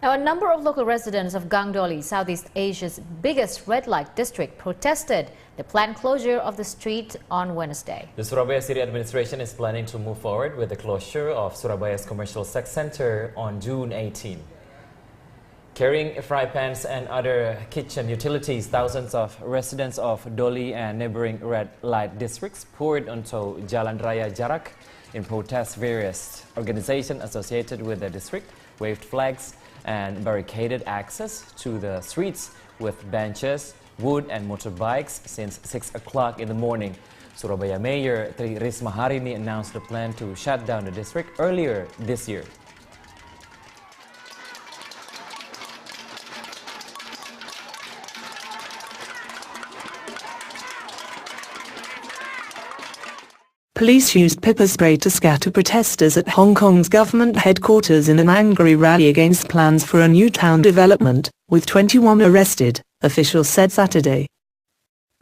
Now, a number of local residents of Gangdoli, Southeast Asia's biggest red light district, protested the planned closure of the street on Wednesday. The Surabaya City Administration is planning to move forward with the closure of Surabaya's commercial sex center on June 18. Carrying fry pans and other kitchen utilities, thousands of residents of Doli and neighboring red light districts poured onto Jalan Raya Jarak in protest. Various organizations associated with the district waved flags and barricaded access to the streets with benches, wood and motorbikes since 6 o'clock in the morning. Surabaya Mayor Tri Risma Harini announced the plan to shut down the district earlier this year. Police used pepper spray to scatter protesters at Hong Kong's government headquarters in an angry rally against plans for a new town development, with 21 arrested, officials said Saturday.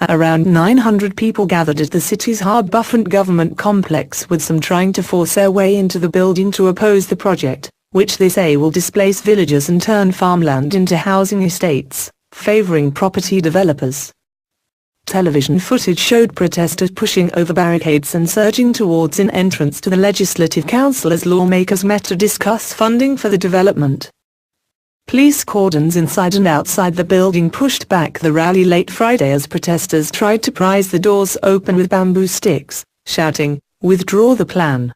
Around 900 people gathered at the city's Harbourfront government complex, with some trying to force their way into the building to oppose the project, which they say will displace villagers and turn farmland into housing estates, favouring property developers. Television footage showed protesters pushing over barricades and surging towards an entrance to the Legislative Council as lawmakers met to discuss funding for the development. Police cordons inside and outside the building pushed back the rally late Friday as protesters tried to prise the doors open with bamboo sticks, shouting, "Withdraw the plan."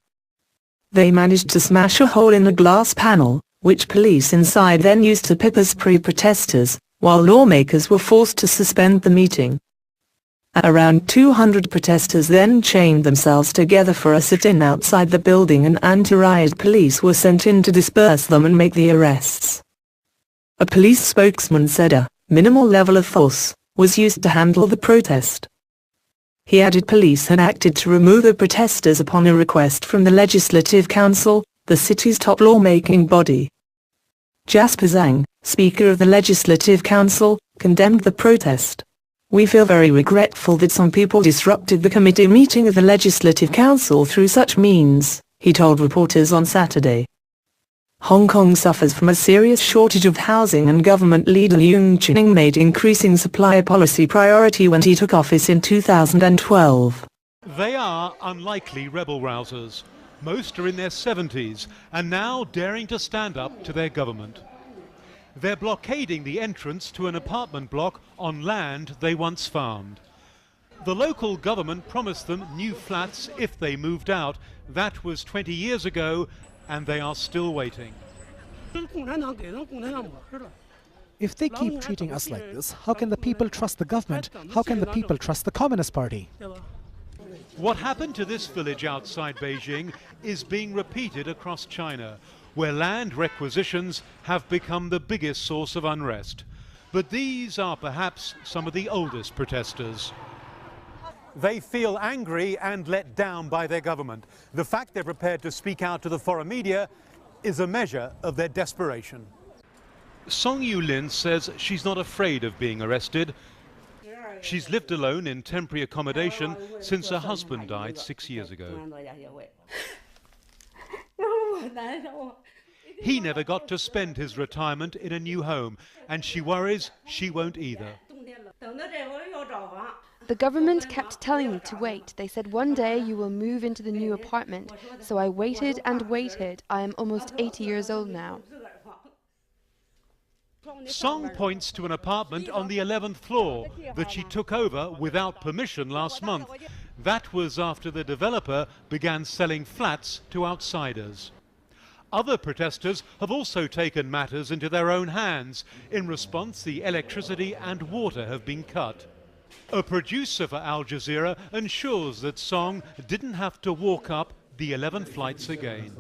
They managed to smash a hole in the glass panel, which police inside then used to pepper spray protesters, while lawmakers were forced to suspend the meeting. Around 200 protesters then chained themselves together for a sit-in outside the building, and anti-riot police were sent in to disperse them and make the arrests. A police spokesman said a minimal level of force was used to handle the protest. He added police had acted to remove the protesters upon a request from the Legislative Council, the city's top lawmaking body. Jasper Zhang, Speaker of the Legislative Council, condemned the protest. "We feel very regretful that some people disrupted the committee meeting of the Legislative Council through such means," he told reporters on Saturday. Hong Kong suffers from a serious shortage of housing, and government leader Leung Chun-ing made increasing supply a policy priority when he took office in 2012. They are unlikely rebel-rousers. Most are in their 70s and now daring to stand up to their government. They're blockading the entrance to an apartment block on land they once farmed. The local government promised them new flats if they moved out. That was 20 years ago, and they are still waiting. If they keep treating us like this, how can the people trust the government? How can the people trust the Communist Party? What happened to this village outside Beijing is being repeated across China, where land requisitions have become the biggest source of unrest. But these are perhaps some of the oldest protesters. They feel angry and let down by their government. The fact they're prepared to speak out to the foreign media is a measure of their desperation. Song Yulin says she's not afraid of being arrested. She's lived alone in temporary accommodation since her husband died 6 years ago. He never got to spend his retirement in a new home, and she worries she won't either. The government kept telling me to wait. They said one day you will move into the new apartment. So I waited and waited. I am almost 80 years old now. Song points to an apartment on the 11th floor that she took over without permission last month. That was after the developer began selling flats to outsiders. Other protesters have also taken matters into their own hands. In response, the electricity and water have been cut. A producer for Al Jazeera ensures that Song didn't have to walk up the 11 flights again.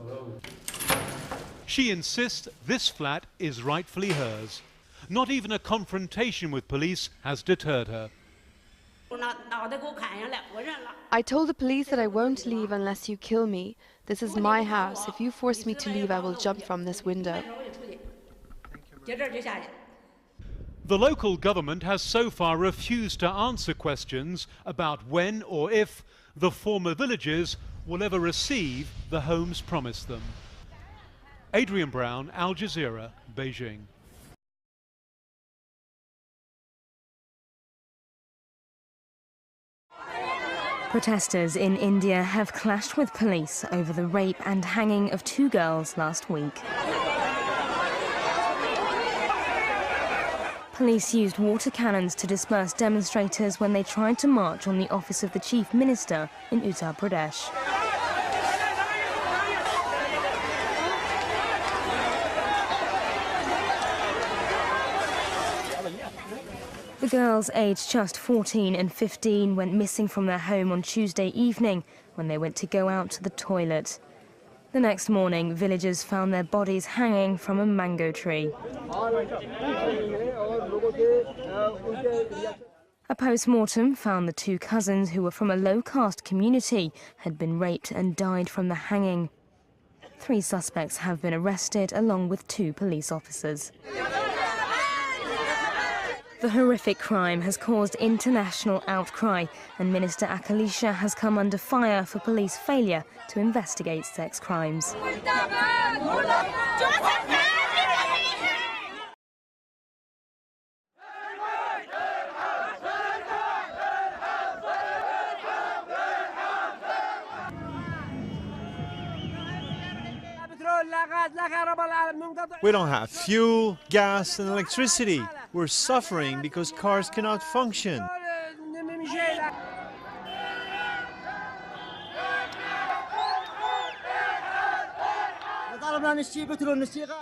She insists this flat is rightfully hers. Not even a confrontation with police has deterred her. I told the police that I won't leave unless you kill me. This is my house. If you force me to leave, I will jump from this window. The local government has so far refused to answer questions about when or if the former villages will ever receive the homes promised them. Adrian Brown, Al Jazeera, Beijing. Protesters in India have clashed with police over the rape and hanging of 2 girls last week. Police used water cannons to disperse demonstrators when they tried to march on the office of the Chief Minister in Uttar Pradesh. The girls, aged just 14 and 15, went missing from their home on Tuesday evening when they went to go out to the toilet. The next morning, villagers found their bodies hanging from a mango tree. A post-mortem found the 2 cousins, who were from a low-caste community, had been raped and died from the hanging. 3 suspects have been arrested, along with 2 police officers. The horrific crime has caused international outcry, and Minister Akhilesh has come under fire for police failure to investigate sex crimes. We don't have fuel, gas and electricity. We're suffering because cars cannot function.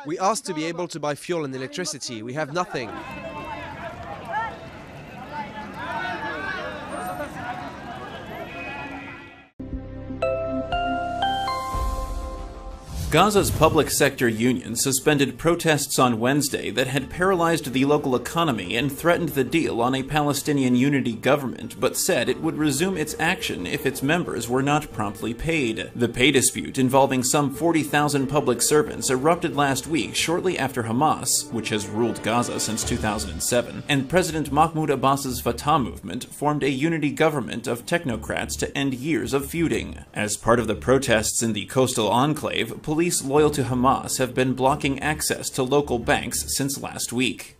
We asked to be able to buy fuel and electricity. We have nothing. Gaza's public sector union suspended protests on Wednesday that had paralyzed the local economy and threatened the deal on a Palestinian unity government, but said it would resume its action if its members were not promptly paid. The pay dispute, involving some 40,000 public servants, erupted last week shortly after Hamas, which has ruled Gaza since 2007, and President Mahmoud Abbas's Fatah movement formed a unity government of technocrats to end years of feuding. As part of the protests in the coastal enclave, police loyal to Hamas have been blocking access to local banks since last week.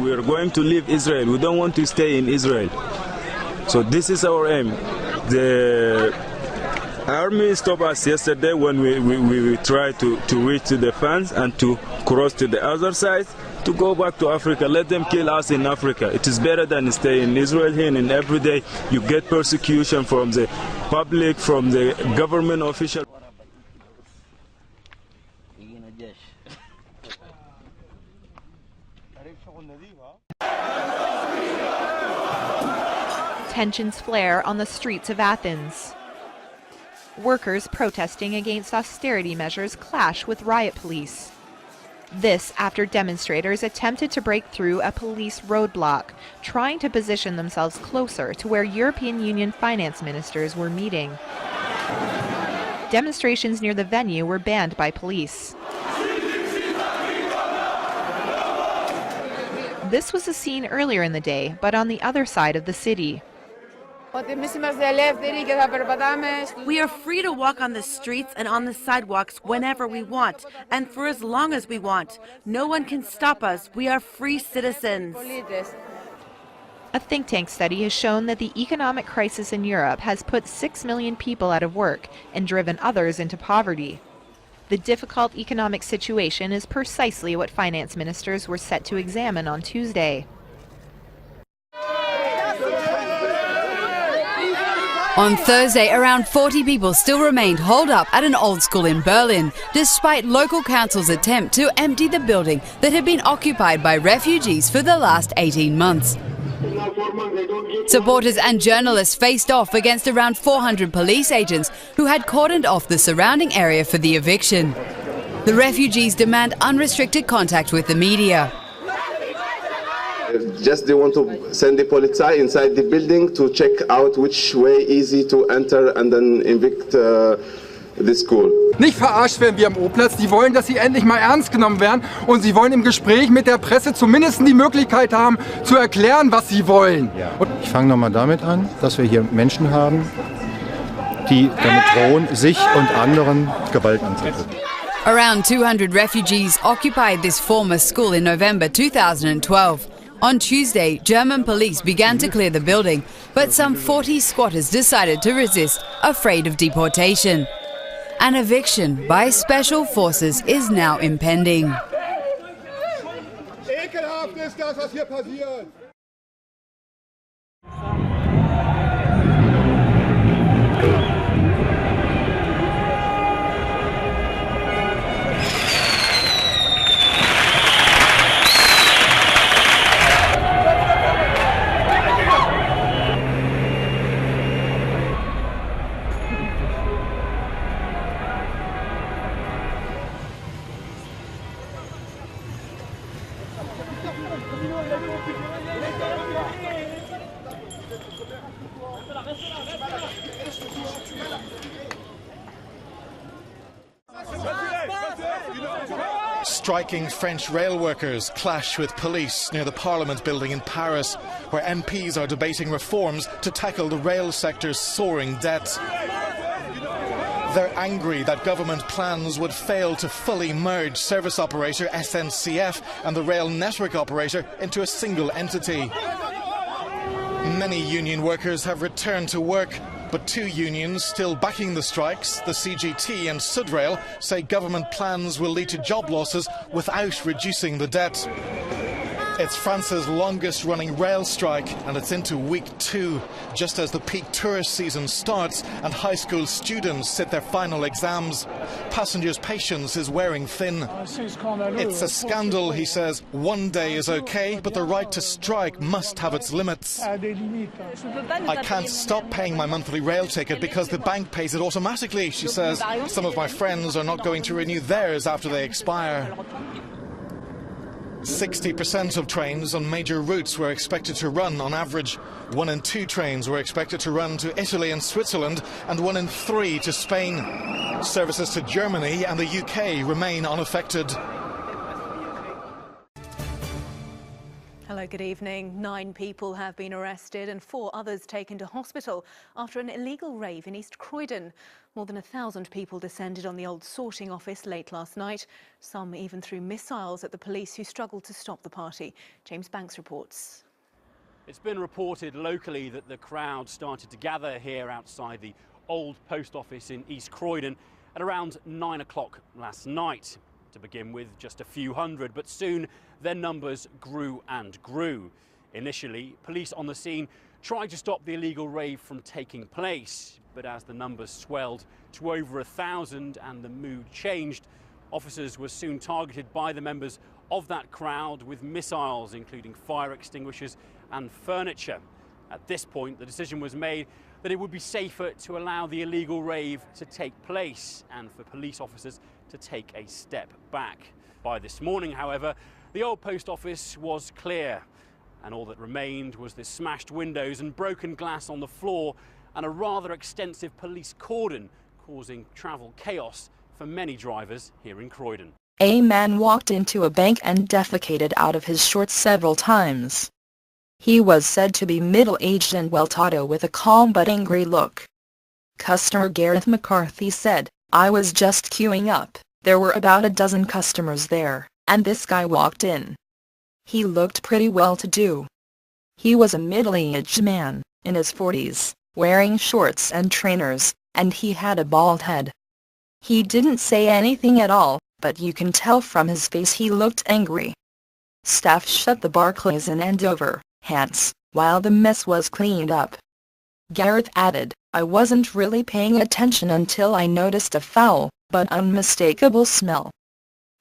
We are going to leave Israel. We don't want to stay in Israel. So this is our aim. The army stopped us yesterday when we tried to reach to the fence and to cross to the other side to go back to Africa. Let them kill us in Africa. It is better than stay in Israel here, and every day you get persecution from the public, from the government official. Tensions flare on the streets of Athens. Workers protesting against austerity measures clash with riot police. This after demonstrators attempted to break through a police roadblock, trying to position themselves closer to where European Union finance ministers were meeting. Demonstrations near the venue were banned by police. This was a scene earlier in the day, but on the other side of the city. We are free to walk on the streets and on the sidewalks whenever we want, and for as long as we want. No one can stop us. We are free citizens. A think tank study has shown that the economic crisis in Europe has put 6 million people out of work and driven others into poverty. The difficult economic situation is precisely what finance ministers were set to examine on Tuesday. On Thursday, around 40 people still remained holed up at an old school in Berlin, despite local council's attempt to empty the building that had been occupied by refugees for the last 18 months. Supporters and journalists faced off against around 400 police agents who had cordoned off the surrounding area for the eviction. The refugees demand unrestricted contact with the media. just they want to send the police inside the building to check out which way easy to enter and then evict the school. Nicht verarscht werden wir am O-Platz. Die wollen, dass sie endlich mal ernst genommen werden und sie wollen im Gespräch mit der Presse zumindest die Möglichkeit haben, zu erklären, was sie wollen. Ich fange nochmal damit an, dass wir hier Menschen haben, die damit drohen, sich und anderen Gewalt anzutun. Around 200 refugees occupied this former school in November 2012. On Tuesday, German police began to clear the building, but some 40 squatters decided to resist, afraid of deportation. An eviction by special forces is now impending. Ekelhaft ist das, was hier passiert. Striking French rail workers clash with police near the Parliament building in Paris, where MPs are debating reforms to tackle the rail sector's soaring debt. They're angry that government plans would fail to fully merge service operator SNCF and the rail network operator into a single entity. Many union workers have returned to work, but two unions still backing the strikes, the CGT and Sudrail, say government plans will lead to job losses without reducing the debt. It's France's longest-running rail strike, and it's into week 2, just as the peak tourist season starts and high school students sit their final exams. Passengers' patience is wearing thin. It's a scandal, he says. One day is okay, but the right to strike must have its limits. I can't stop paying my monthly rail ticket because the bank pays it automatically, she says. Some of my friends are not going to renew theirs after they expire. 60% of trains on major routes were expected to run on average. 1 in 2 trains were expected to run to Italy and Switzerland, and 1 in 3 to Spain. Services to Germany and the UK remain unaffected. Hello, good evening. 9 people have been arrested and 4 others taken to hospital after an illegal rave in East Croydon. More than 1,000 people descended on the old sorting office late last night. Some even threw missiles at the police who struggled to stop the party. James Banks reports. It's been reported locally that the crowd started to gather here outside the old post office in East Croydon at around 9 o'clock last night. To begin with, just a few hundred, but soon their numbers grew and grew. Initially, police on the scene tried to stop the illegal rave from taking place, but as the numbers swelled to over 1,000 and the mood changed, officers were soon targeted by the members of that crowd with missiles, including fire extinguishers and furniture. At this point, the decision was made that it would be safer to allow the illegal rave to take place and for police officers to take a step back. By this morning, however, the old post office was clear, and all that remained was the smashed windows and broken glass on the floor and a rather extensive police cordon, causing travel chaos for many drivers here in Croydon. A man walked into a bank and defecated out of his shorts several times. He was said to be middle-aged and well-taught with a calm but angry look. Customer Gareth McCarthy said, "I was just queuing up. There were about a dozen customers there, and this guy walked in. He looked pretty well-to-do. He was a middle-aged man, in his 40s, wearing shorts and trainers, and he had a bald head. He didn't say anything at all, but you can tell from his face he looked angry." Staff shut the Barclays Inn and over, hence, while the mess was cleaned up. Gareth added, "I wasn't really paying attention until I noticed a foul, but unmistakable smell.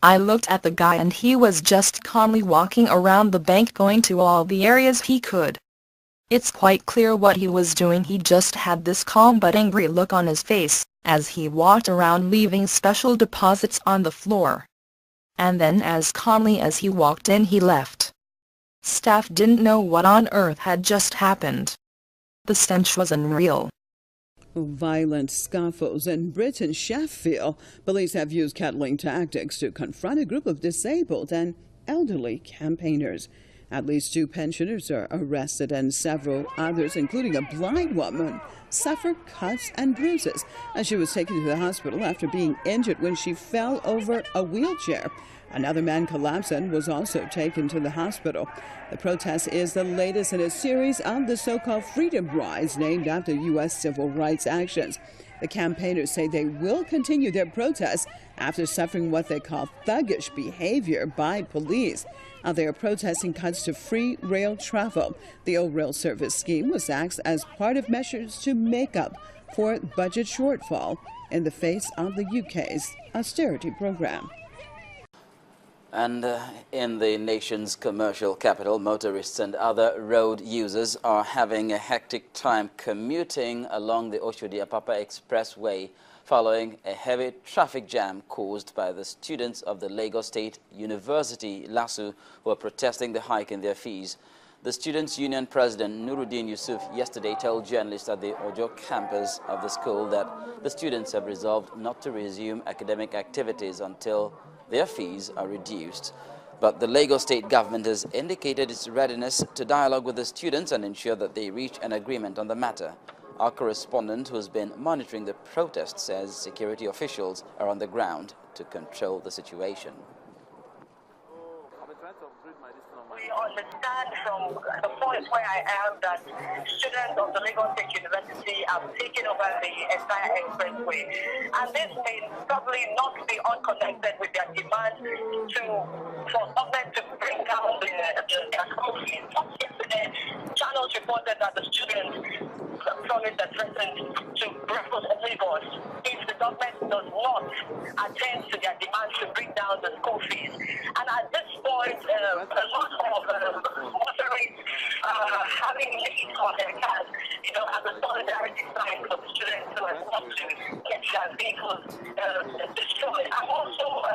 I looked at the guy and he was just calmly walking around the bank going to all the areas he could. It's quite clear what he was doing. He just had this calm but angry look on his face, as he walked around leaving special deposits on the floor. And then as calmly as he walked in he left." Staff didn't know what on earth had just happened. The stench was unreal. Violent scuffles in Britain, Sheffield. Police have used kettling tactics to confront a group of disabled and elderly campaigners. At least 2 pensioners are arrested and several others, including a blind woman, suffered cuts and bruises as she was taken to the hospital after being injured when she fell over a wheelchair. Another man collapsed and was also taken to the hospital. The protest is the latest in a series of the so-called freedom rides named after U.S. civil rights actions. The campaigners say they will continue their protests after suffering what they call thuggish behavior by police. They are protesting cuts to free rail travel. The old rail service scheme was axed as part of measures to make up for budget shortfall in the face of the UK's austerity program. And in the nation's commercial capital, motorists and other road users are having a hectic time commuting along the Oshodi-Apapa Expressway following a heavy traffic jam caused by the students of the Lagos State University, LASU, who are protesting the hike in their fees. The Students' Union President Nuruddin Yusuf yesterday told journalists at the Ojo campus of the school that the students have resolved not to resume academic activities until their fees are reduced. But the Lagos State government has indicated its readiness to dialogue with the students and ensure that they reach an agreement on the matter. Our correspondent, who has been monitoring the protest, says security officials are on the ground to control the situation. We understand from the point where I am that students of the Lagos State University have taken over the entire expressway, and this may probably not be unconnected with their demand for government to bring down their school fees. Yesterday, channels reported that the students promised and threatened to breakfast Lagos if the government does not attend to their demands to bring down the school fees. And at this point, a lot of motorists having leads on their cars, as a solidarity sign for the students who have not to get their vehicles destroyed. I'm also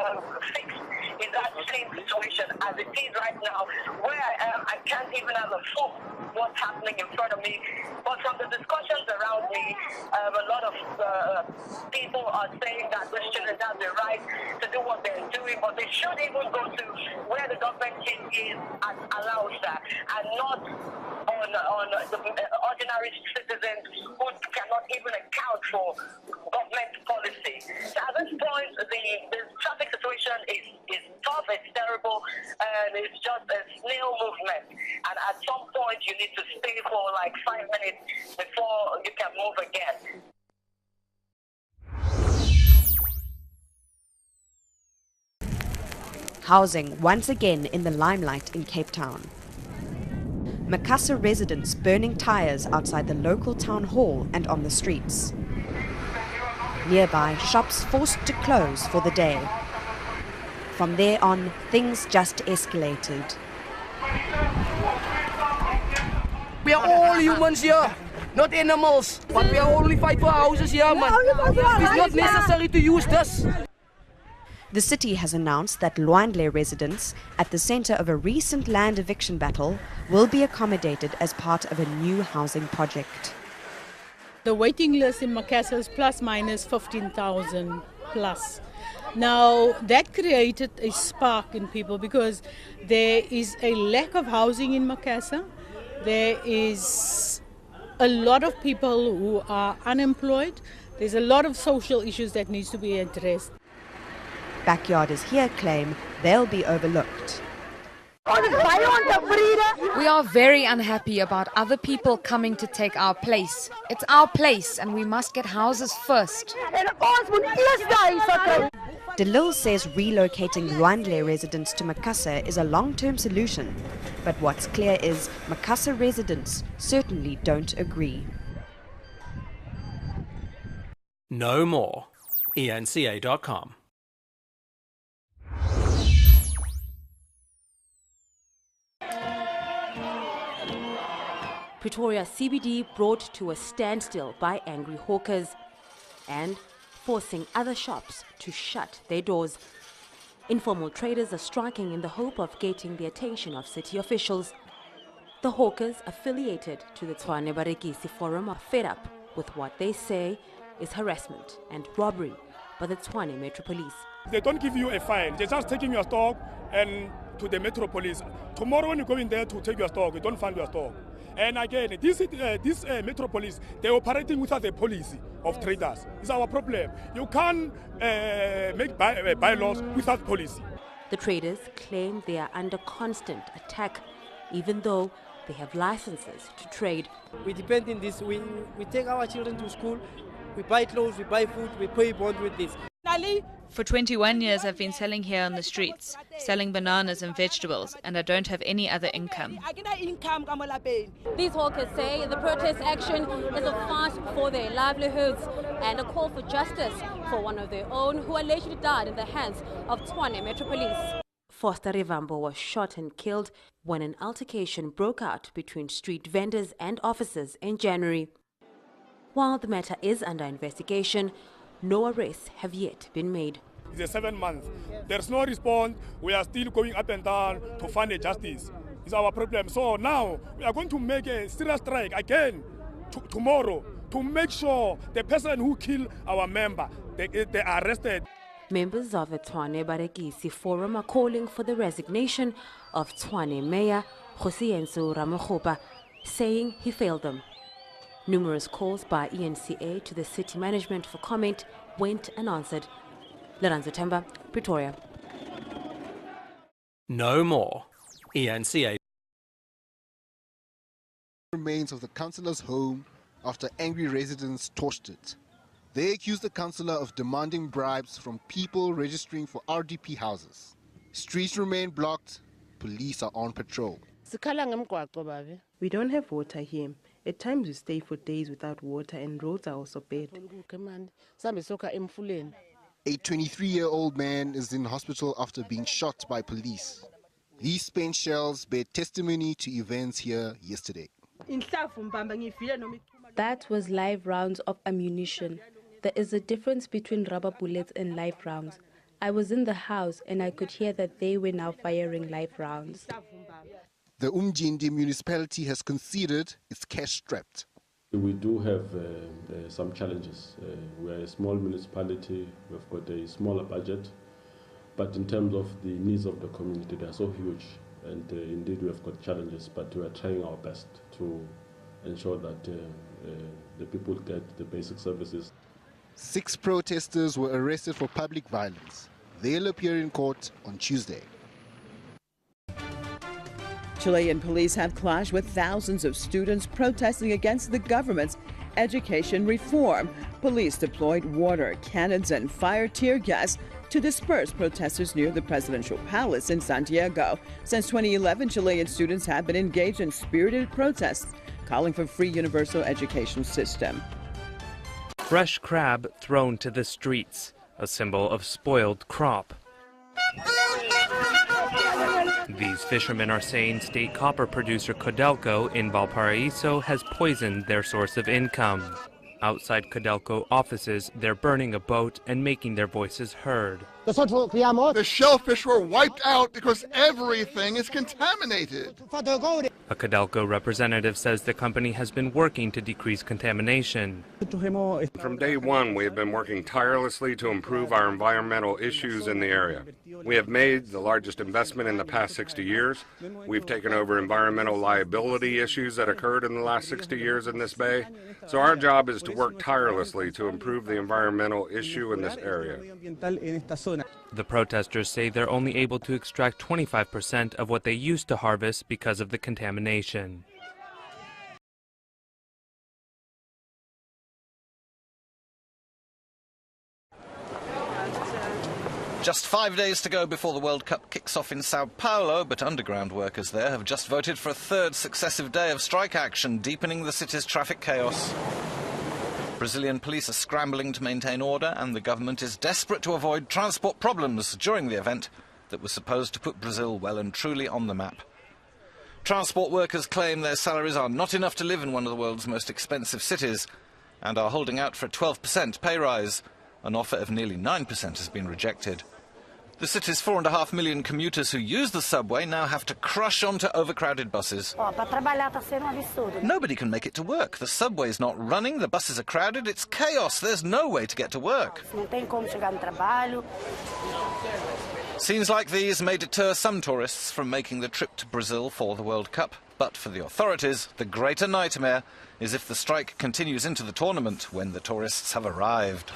fixed in that same situation as it is right now, where I can't even have a full what's happening in front of me. But from the discussions around me, a lot of people are saying that the students have the right to do what they're doing, but they should even go to where the government is and allows that, and not on the ordinary citizens who cannot even account for government policy. So at this point, the traffic situation is tough, it's terrible, and it's just a snail movement. And at some point, you need to stay for like 5 minutes before you can move again. Housing once again in the limelight in Cape Town. Makassar residents burning tyres outside the local town hall and on the streets. Nearby, shops forced to close for the day. From there on, things just escalated. We are all humans here, not animals. But we are only fight for houses here, man. It's not necessary to use this. The city has announced that Luandle residents, at the center of a recent land eviction battle, will be accommodated as part of a new housing project. The waiting list in Makassar is plus minus 15,000 plus. Now, that created a spark in people because there is a lack of housing in Makassar. There is a lot of people who are unemployed. There's a lot of social issues that needs to be addressed. Backyarders here claim they'll be overlooked. We are very unhappy about other people coming to take our place. It's our place and we must get houses first. DeLille says relocating Luandle residents to Makassar is a long-term solution. But what's clear is Makassar residents certainly don't agree. No more. ENCA.com. Pretoria CBD brought to a standstill by angry hawkers and forcing other shops to shut their doors. Informal traders are striking in the hope of getting the attention of city officials The hawkers affiliated to the Tshwane Barekisi Forum are fed up with what they say is harassment and robbery by the Tshwane Metro Police. They don't give you a fine. They're just taking your stock and to the Metro Police. Tomorrow when you go in there to take your stock, you don't find your stock. And again, this Metro Police, they're operating without the policy of traders. It's our problem. You can't make bylaws without policy. The traders claim they are under constant attack, even though they have licenses to trade. We depend on this. We take our children to school, we buy clothes, we buy food, we pay bond with this. For 21 years I've been selling here on the streets, selling bananas and vegetables, and I don't have any other income. These hawkers say the protest action is a fight for their livelihoods and a call for justice for one of their own who allegedly died in the hands of Tshwane Metro Police. Foster Rivambo was shot and killed when an altercation broke out between street vendors and officers in January. While the matter is under investigation, no arrests have yet been made. It's a 7 month. There's no response. We are still going up and down to find a justice. It's our problem. So now we are going to make a serious strike again tomorrow to make sure the person who killed our member, they are arrested. Members of the Tshwane Barekisi Forum are calling for the resignation of Tshwane Mayor Josienso Ramokgopa, saying he failed them. Numerous calls by ENCA to the city management for comment went unanswered. Lorenzo Temba, Pretoria. No more. ENCA. Remains of the councillor's home after angry residents torched it. They accused the councillor of demanding bribes from people registering for RDP houses. Streets remain blocked. Police are on patrol. We don't have water here. At times we stay for days without water and roads are also bad. A 23-year-old man is in hospital after being shot by police. These spent shells bear testimony to events here yesterday. That was live rounds of ammunition. There is a difference between rubber bullets and live rounds. I was in the house and I could hear that they were now firing live rounds. The Umjindi municipality has conceded it's cash-strapped. We do have some challenges. We're a small municipality, we've got a smaller budget, but in terms of the needs of the community, they are so huge, and indeed we have got challenges, but we are trying our best to ensure that the people get the basic services. 6 protesters were arrested for public violence. They'll appear in court on Tuesday. Chilean police have clashed with thousands of students protesting against the government's education reform. Police deployed water cannons and fire tear gas to disperse protesters near the presidential palace in Santiago. Since 2011, Chilean students have been engaged in spirited protests, calling for free universal education system. Fresh crab thrown to the streets, a symbol of spoiled crop. These fishermen are saying state copper producer Codelco in Valparaiso has poisoned their source of income. Outside Codelco offices, they're burning a boat and making their voices heard. The shellfish were wiped out because everything is contaminated. A Codelco representative says the company has been working to decrease contamination. From day one, we have been working tirelessly to improve our environmental issues in the area. We have made the largest investment in the past 60 years. We've taken over environmental liability issues that occurred in the last 60 years in this bay. So our job is to work tirelessly to improve the environmental issue in this area. The protesters say they're only able to extract 25% of what they used to harvest because of the contamination. Just 5 days to go before the World Cup kicks off in Sao Paulo, but underground workers there have just voted for a third successive day of strike action, deepening the city's traffic chaos. Brazilian police are scrambling to maintain order, and the government is desperate to avoid transport problems during the event that was supposed to put Brazil well and truly on the map. Transport workers claim their salaries are not enough to live in one of the world's most expensive cities and are holding out for a 12% pay rise. An offer of nearly 9% has been rejected. The city's 4.5 million commuters who use the subway now have to crush onto overcrowded buses. Nobody can make it to work. The subway's not running, the buses are crowded, it's chaos. There's no way to get to work. Scenes like these may deter some tourists from making the trip to Brazil for the World Cup. But for the authorities, the greater nightmare is if the strike continues into the tournament when the tourists have arrived.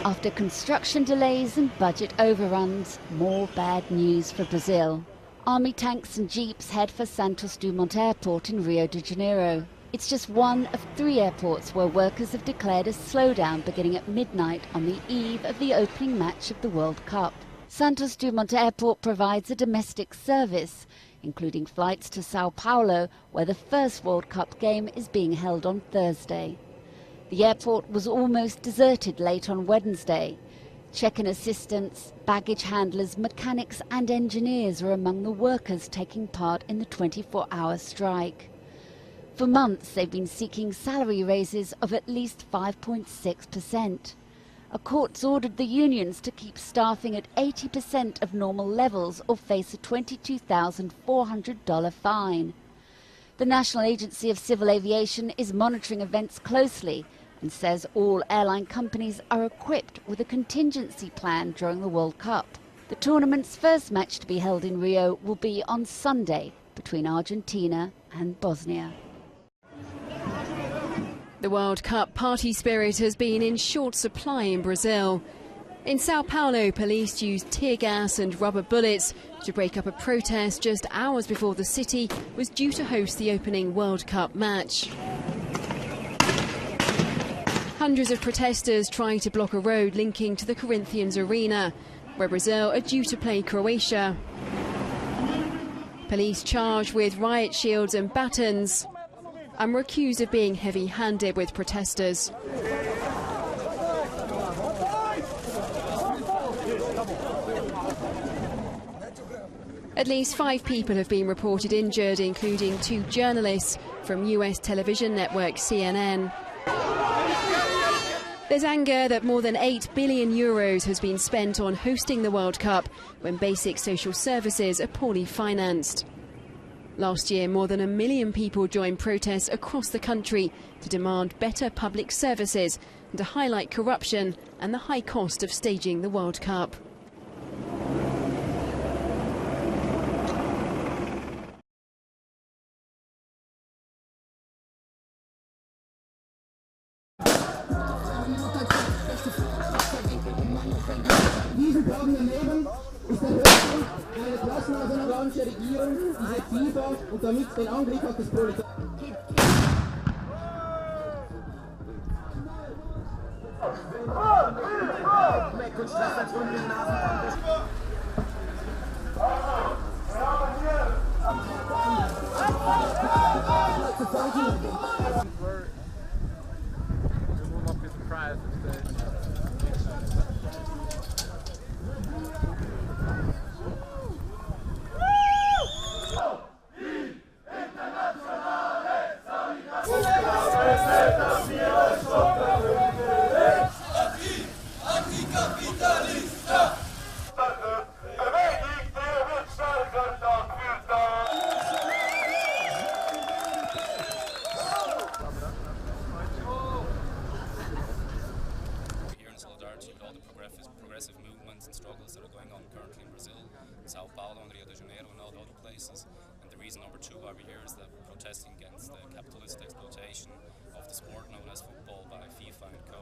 After construction delays and budget overruns, more bad news for Brazil. Army tanks and jeeps head for Santos Dumont Airport in Rio de Janeiro. It's just one of 3 airports where workers have declared a slowdown beginning at midnight on the eve of the opening match of the World Cup. Santos Dumont Airport provides a domestic service, including flights to Sao Paulo, where the first World Cup game is being held on Thursday. The airport was almost deserted late on Wednesday. Check-in assistants, baggage handlers, mechanics and engineers are among the workers taking part in the 24-hour strike. For months, they've been seeking salary raises of at least 5.6%. A court's ordered the unions to keep staffing at 80% of normal levels or face a $22,400 fine. The National Agency of Civil Aviation is monitoring events closely and says all airline companies are equipped with a contingency plan during the World Cup. The tournament's first match to be held in Rio will be on Sunday between Argentina and Bosnia. The World Cup party spirit has been in short supply in Brazil. In Sao Paulo, police used tear gas and rubber bullets to break up a protest just hours before the city was due to host the opening World Cup match. Hundreds of protesters trying to block a road linking to the Corinthians Arena, where Brazil are due to play Croatia. Police charged with riot shields and batons and were accused of being heavy-handed with protesters. At least 5 people have been reported injured, including 2 journalists from US television network CNN. There's anger that more than €8 billion has been spent on hosting the World Cup when basic social services are poorly financed. Last year, more than 1 million people joined protests across the country to demand better public services and to highlight corruption and the high cost of staging the World Cup. Progressive movements and struggles that are going on currently in Brazil, Sao Paulo and Rio de Janeiro and all the other places. And the reason number 2 why we're here is that we're protesting against the capitalist exploitation of the sport known as football by FIFA and Co.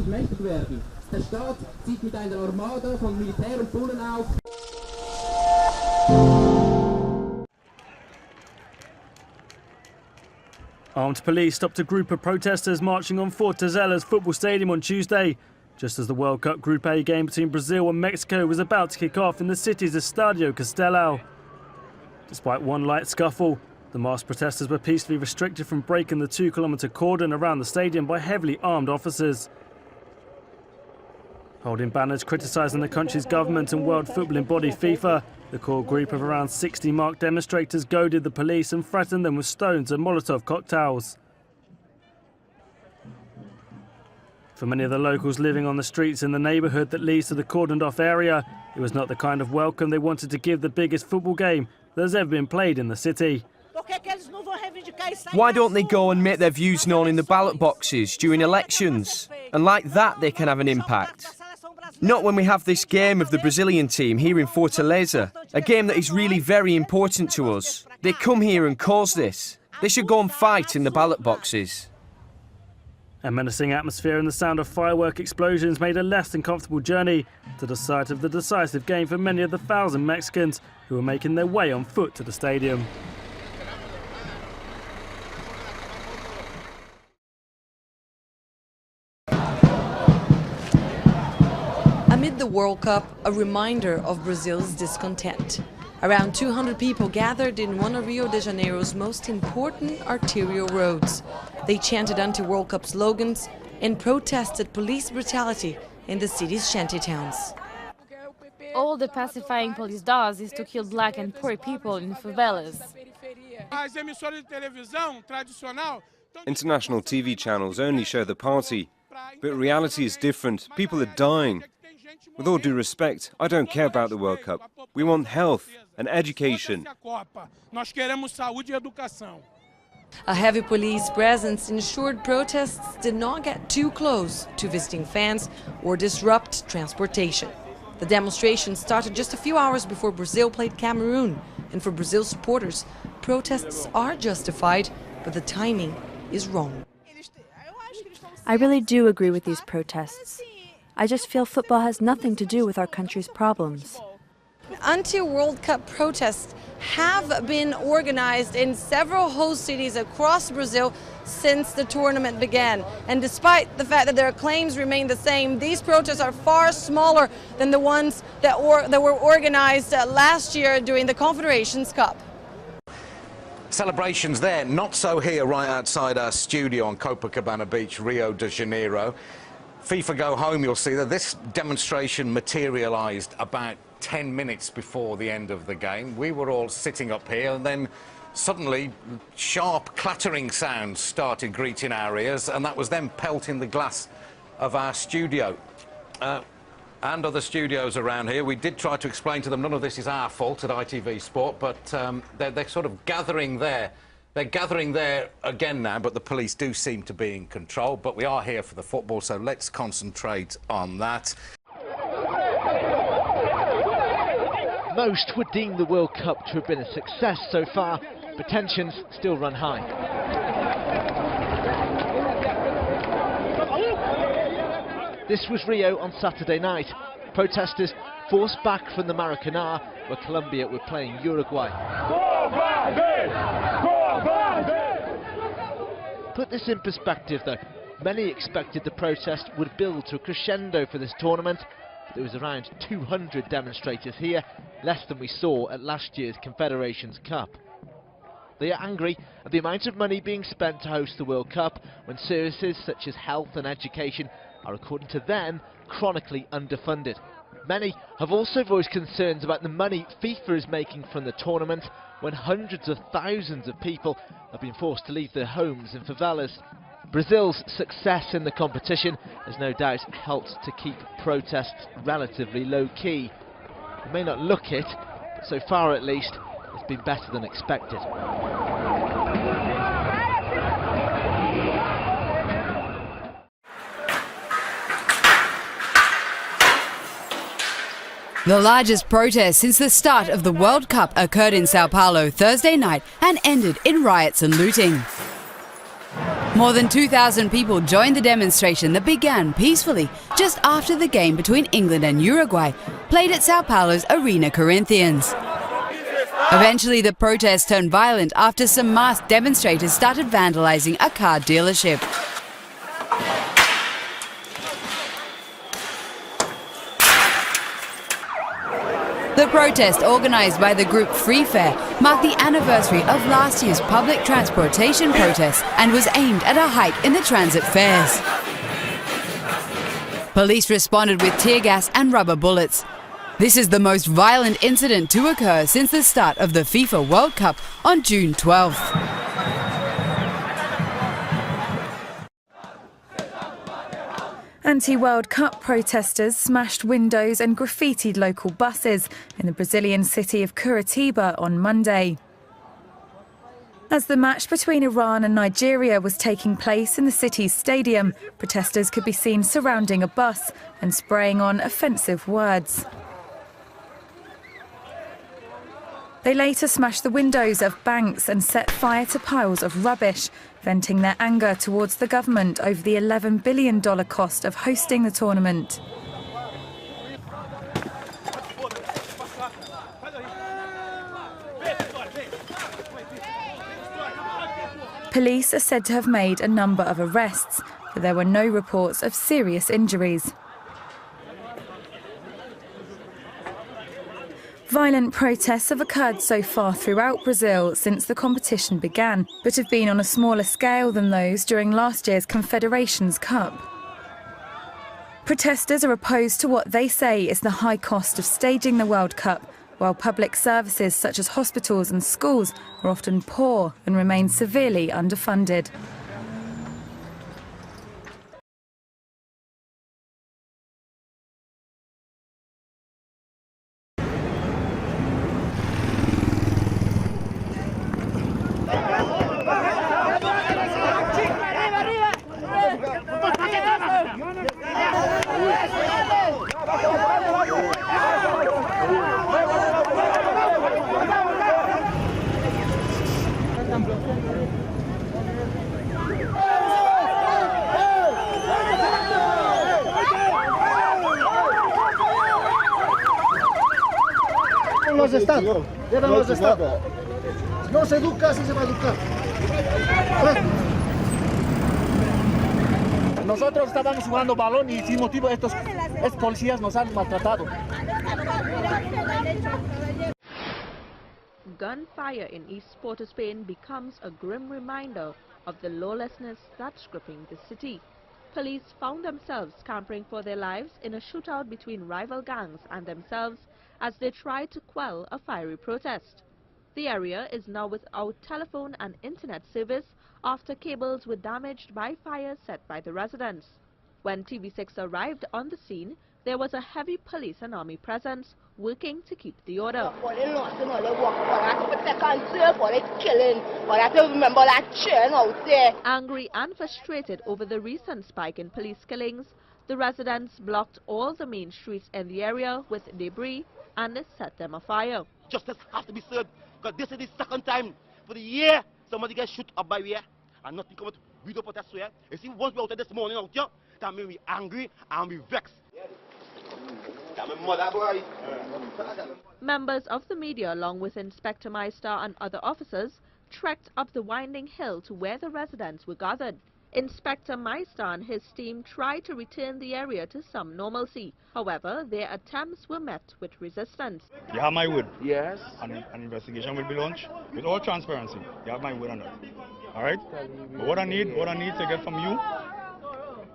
Mächtig werden. Der Staat zieht mit einer Armada von Militär und Bullen auf. Armed police stopped a group of protesters marching on Fortalez's football stadium on Tuesday, just as the World Cup Group A game between Brazil and Mexico was about to kick off in the city's Estadio Castelao. Despite one light scuffle, the masked protesters were peacefully restricted from breaking the 2-kilometre cordon around the stadium by heavily armed officers. Holding banners criticising the country's government and world footballing body FIFA, The core group of around 60 marked demonstrators goaded the police and threatened them with stones and Molotov cocktails. For many of the locals living on the streets in the neighbourhood that leads to the cordoned-off area, it was not the kind of welcome they wanted to give the biggest football game that has ever been played in the city. Why don't they go and make their views known in the ballot boxes during elections? And like that they can have an impact. Not when we have this game of the Brazilian team here in Fortaleza, a game that is really very important to us. They come here and cause this. They should go and fight in the ballot boxes. A menacing atmosphere and the sound of firework explosions made a less than comfortable journey to the site of the decisive game for many of the 1,000 Mexicans who were making their way on foot to the stadium. Amid the World Cup, a reminder of Brazil's discontent. Around 200 people gathered in one of Rio de Janeiro's most important arterial roads. They chanted anti-World Cup slogans and protested police brutality in the city's shantytowns. All the pacifying police does is to kill black and poor people in favelas. International TV channels only show the party, but reality is different. People are dying. With all due respect, I don't care about the World Cup. We want health and education. A heavy police presence ensured protests did not get too close to visiting fans or disrupt transportation. The demonstration started just a few hours before Brazil played Cameroon, and for Brazil supporters, protests are justified, but the timing is wrong. I really do agree with these protests. I just feel football has nothing to do with our country's problems. Anti-World Cup protests have been organized in several host cities across Brazil since the tournament began. And despite the fact that their claims remain the same, these protests are far smaller than the ones that were organized last year during the Confederations Cup. Celebrations there, not so here right outside our studio on Copacabana Beach, Rio de Janeiro. FIFA Go Home, you'll see that this demonstration materialised about 10 minutes before the end of the game. We were all sitting up here and then suddenly sharp clattering sounds started greeting our ears, and that was them pelting the glass of our studio. And other studios around here. We did try to explain to them none of this is our fault at ITV Sport, but they're sort of gathering there. They're gathering there again now, but the police do seem to be in control. But we are here for the football, so let's concentrate on that. Most would deem the World Cup to have been a success so far, but tensions still run high. This was Rio on Saturday night. Protesters forced back from the Maracanã, where Colombia were playing Uruguay. Put this in perspective though, many expected the protest would build to a crescendo for this tournament, but there was around 200 demonstrators here, less than we saw at last year's Confederations Cup. They are angry at the amount of money being spent to host the World Cup when services such as health and education are, according to them, chronically underfunded. Many have also voiced concerns about the money FIFA is making from the tournament when hundreds of thousands of people have been forced to leave their homes in favelas. Brazil's success in the competition has no doubt helped to keep protests relatively low-key. It may not look it, but so far at least, it's been better than expected. The largest protest since the start of the World Cup occurred in Sao Paulo Thursday night and ended in riots and looting. More than 2,000 people joined the demonstration that began peacefully just after the game between England and Uruguay, played at Sao Paulo's Arena Corinthians. Eventually, the protest turned violent after some masked demonstrators started vandalizing a car dealership. The protest, organised by the group Free Fare, marked the anniversary of last year's public transportation protest and was aimed at a hike in the transit fares. Police responded with tear gas and rubber bullets. This is the most violent incident to occur since the start of the FIFA World Cup on June 12th. Anti-World Cup protesters smashed windows and graffitied local buses in the Brazilian city of Curitiba on Monday. As the match between Iran and Nigeria was taking place in the city's stadium, protesters could be seen surrounding a bus and spraying on offensive words. They later smashed the windows of banks and set fire to piles of rubbish, venting their anger towards the government over the $11 billion cost of hosting the tournament. Police are said to have made a number of arrests, but there were no reports of serious injuries. Violent protests have occurred so far throughout Brazil since the competition began, but have been on a smaller scale than those during last year's Confederations Cup. Protesters are opposed to what they say is the high cost of staging the World Cup, while public services such as hospitals and schools are often poor and remain severely underfunded. Los estados, deben los estados. No se educa, sí se va a educar. Nosotros estábamos jugando balón y sin motivo estos policías nos han maltratado. Gunfire in East Port of Spain becomes a grim reminder of the lawlessness that's gripping the city. Police found themselves scampering for their lives in a shootout between rival gangs and themselves as they tried to quell a fiery protest. The area is now without telephone and internet service after cables were damaged by fire set by the residents. When TV6 arrived on the scene, there was a heavy police and army presence working to keep the order. Angry and frustrated over the recent spike in police killings, the residents blocked all the main streets in the area with debris and set them afire. Justice has to be served, because this is the second time for the year somebody gets shot up by here and nothing come out. We don't protest here. You see, once we out there this morning out here, that means we angry and we vexed. Members of the media, along with Inspector Meister and other officers, trekked up the winding hill to where the residents were gathered. Inspector Meister and his team tried to return the area to some normalcy. However, their attempts were met with resistance. You have my word. Yes. An investigation will be launched with all transparency. You have my word on that. All right? But what I need to get from you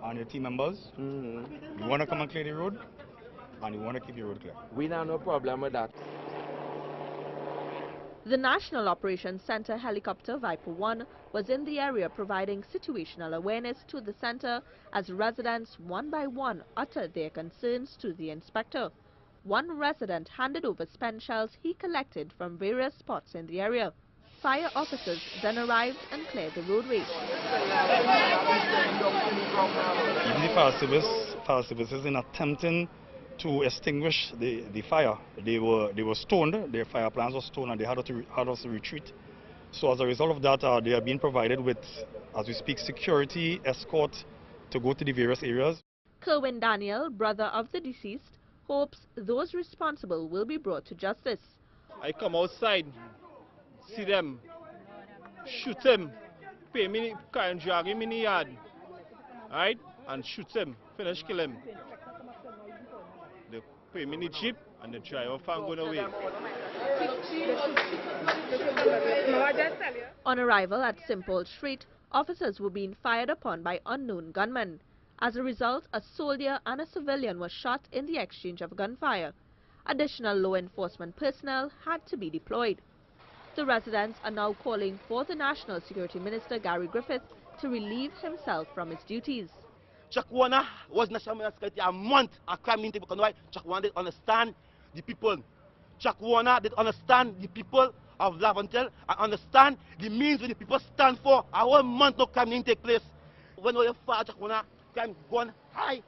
and your team members, you want to come and clear the road, and you want to keep your road clear. We have no problem with that. The National Operations Center helicopter Viper 1 was in the area providing situational awareness to the center as residents one by one uttered their concerns to the inspector. One resident handed over spent shells he collected from various spots in the area. Fire officers then arrived and cleared the roadway. Even the fire services in attempting to extinguish the fire, they were stoned. Their fire plans were stoned, and they had us to retreat. So as a result of that, they are being provided with, as we speak, security escort to go to the various areas. Kerwin Daniel, brother of the deceased, hopes those responsible will be brought to justice. I come outside, see them, shoot him, pay me, and drag him in the yard, right, and shoot him, finish kill him. They pay me in the jeep and they drive off and go away. On arrival at Simple Street, officers were being fired upon by unknown gunmen. As a result, a soldier and a civilian were shot in the exchange of gunfire. Additional law enforcement personnel had to be deployed. The residents are now calling for the National Security Minister Gary Griffith to relieve himself from his duties. Chakwana was national security a month of crime in Chakwana did understand the people. Chakwana did understand the people of Lavantel and understand the means when the people stand for. A whole month no crime take place. When we far Chakwana, crime gone high.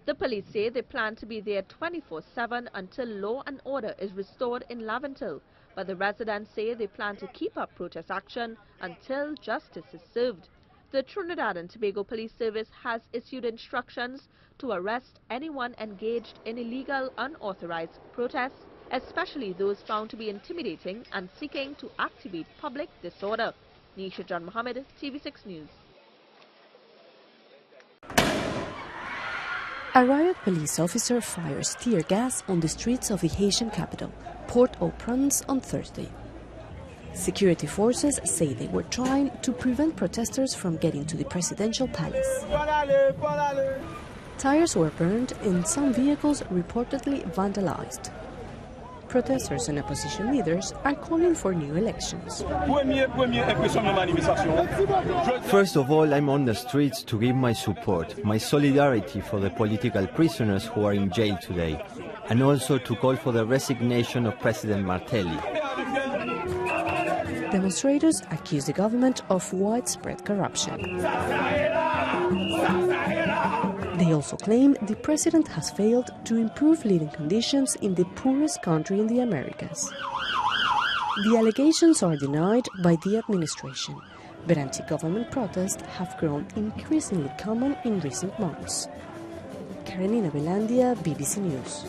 The police say they plan to be there 24/7 until law and order is restored in Lavantel. But the residents say they plan to keep up protest action until justice is served. The Trinidad and Tobago Police Service has issued instructions to arrest anyone engaged in illegal, unauthorized protests, especially those found to be intimidating and seeking to activate public disorder. Nisha John Mohammed, TV6 News. A riot police officer fires tear gas on the streets of the Haitian capital, Port-au-Prince, on Thursday. Security forces say they were trying to prevent protesters from getting to the presidential palace. Tires were burned and some vehicles reportedly vandalized. Protesters and opposition leaders are calling for new elections. First of all, I'm on the streets to give my support, my solidarity for the political prisoners who are in jail today, and also to call for the resignation of President Martelly. Demonstrators accuse the government of widespread corruption. They also claim the president has failed to improve living conditions in the poorest country in the Americas. The allegations are denied by the administration, but anti-government protests have grown increasingly common in recent months. Karenina Belandia, BBC News.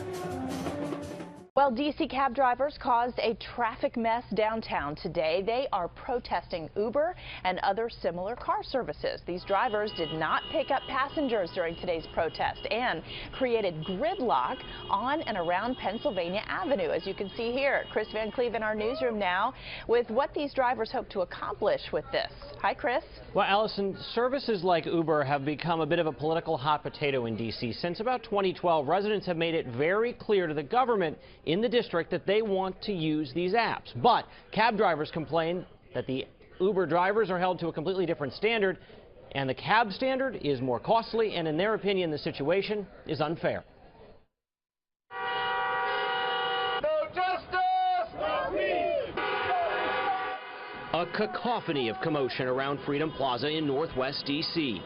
Well, D.C. cab drivers caused a traffic mess downtown today. They are protesting Uber and other similar car services. These drivers did not pick up passengers during today's protest and created gridlock on and around Pennsylvania Avenue, as you can see here. Chris Van Cleve in our newsroom now with what these drivers hope to accomplish with this. Hi, Chris. Well, Allison, services like Uber have become a bit of a political hot potato in D.C. Since about 2012, residents have made it very clear to the government in the district that they want to use these apps. But cab drivers complain that the Uber drivers are held to a completely different standard, and the cab standard is more costly, and in their opinion, the situation is unfair. A cacophony of commotion around Freedom Plaza in Northwest D.C.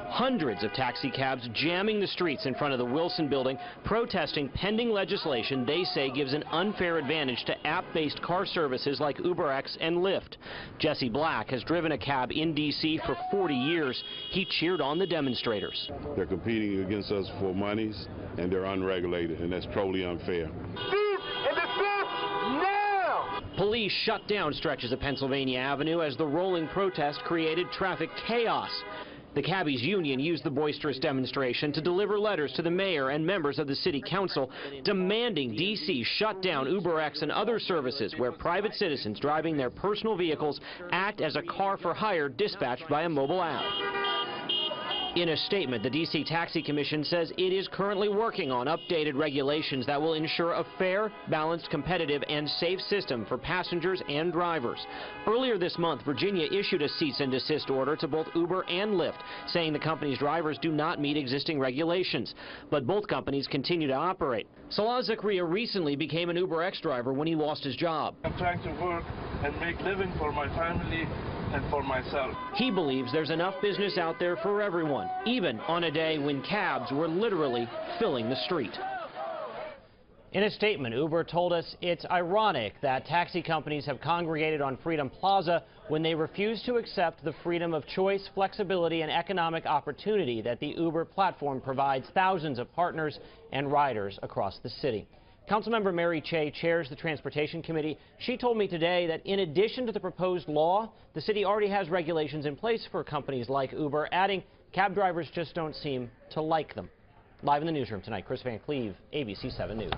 Hundreds of taxi cabs jamming the streets in front of the Wilson building, protesting pending legislation they say gives an unfair advantage to app-based car services like UberX and Lyft. Jesse Black has driven a cab in D.C. for 40 years. He cheered on the demonstrators. They're competing against us for monies, and they're unregulated, and that's totally unfair. Police shut down stretches of Pennsylvania Avenue as the rolling protest created traffic chaos. The cabbies' union used the boisterous demonstration to deliver letters to the mayor and members of the city council demanding D.C. shut down UberX and other services where private citizens driving their personal vehicles act as a car for hire dispatched by a mobile app. In a statement, the D.C. Taxi Commission says it is currently working on updated regulations that will ensure a fair, balanced, competitive, and safe system for passengers and drivers. Earlier this month, Virginia issued a cease and desist order to both Uber and Lyft, saying the company's drivers do not meet existing regulations. But both companies continue to operate. Salah Zakaria recently became an UberX driver when he lost his job. I'm trying to work and make living for my family and for myself. He believes there's enough business out there for everyone, even on a day when cabs were literally filling the street. In a statement, Uber told us it's ironic that taxi companies have congregated on Freedom Plaza when they refuse to accept the freedom of choice, flexibility, and economic opportunity that the Uber platform provides thousands of partners and riders across the city. Councilmember Mary Che chairs the Transportation Committee. She told me today that in addition to the proposed law, the city already has regulations in place for companies like Uber, adding cab drivers just don't seem to like them. Live in the newsroom tonight, Chris Van Cleve, ABC 7 News.